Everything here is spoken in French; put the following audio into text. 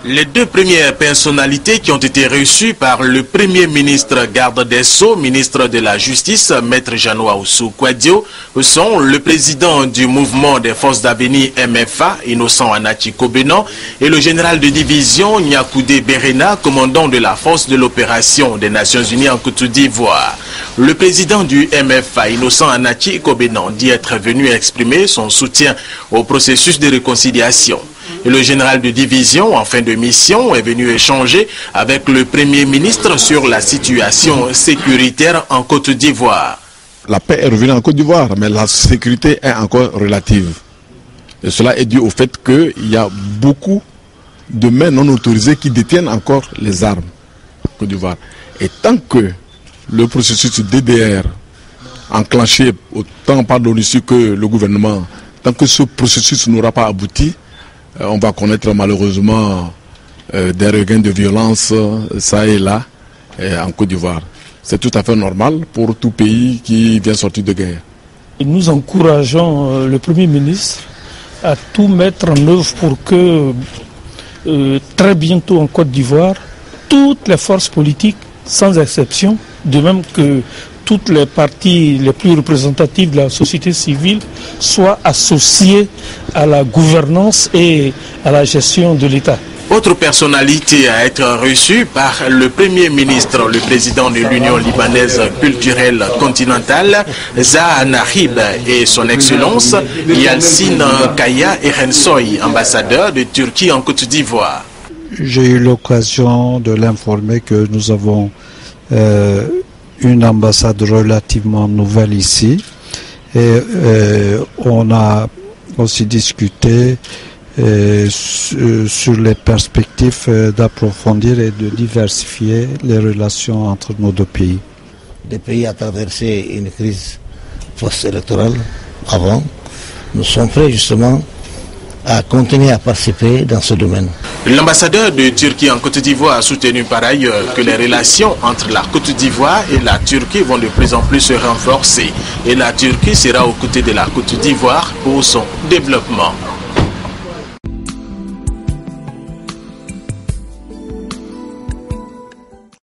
Les deux premières personnalités qui ont été reçues par le Premier ministre garde des Sceaux, ministre de la Justice, Maître Jeannot Ahoussou Kouadio, sont le président du mouvement des forces d'avenir MFA, Innocent Anachi Kobenon, et le général de division Nyakoudé Berena, commandant de la force de l'opération des Nations Unies en Côte d'Ivoire. Le président du MFA, Innocent Anachi Kobenon, dit être venu exprimer son soutien au processus de réconciliation. Et le général de division, en fin de mission, est venu échanger avec le Premier ministre sur la situation sécuritaire en Côte d'Ivoire. La paix est revenue en Côte d'Ivoire, mais la sécurité est encore relative. Et cela est dû au fait qu'il y a beaucoup de mains non autorisées qui détiennent encore les armes en Côte d'Ivoire. Et tant que le processus DDR enclenché autant par l'ONUSU que le gouvernement, tant que ce processus n'aura pas abouti, on va connaître malheureusement des regains de violence ça et là en Côte d'Ivoire. C'est tout à fait normal pour tout pays qui vient sortir de guerre. Nous encourageons le Premier ministre à tout mettre en œuvre pour que très bientôt en Côte d'Ivoire, toutes les forces politiques, sans exception, de même que toutes les parties les plus représentatives de la société civile soient associées à la gouvernance et à la gestion de l'État. Autre personnalité à être reçue par le Premier ministre, le président de l'Union libanaise culturelle continentale, Zaha Nahib, et son Excellence Yalcin Kaya Erensoy, ambassadeur de Turquie en Côte d'Ivoire. J'ai eu l'occasion de l'informer que nous avons une ambassade relativement nouvelle ici et on a aussi discuté sur les perspectives d'approfondir et de diversifier les relations entre nos deux pays. Le pays a traversé une crise post-électorale avant. Nous sommes prêts justement à continuer à participer dans ce domaine. L'ambassadeur de Turquie en Côte d'Ivoire a soutenu par ailleurs que les relations entre la Côte d'Ivoire et la Turquie vont de plus en plus se renforcer et la Turquie sera aux côtés de la Côte d'Ivoire pour son développement.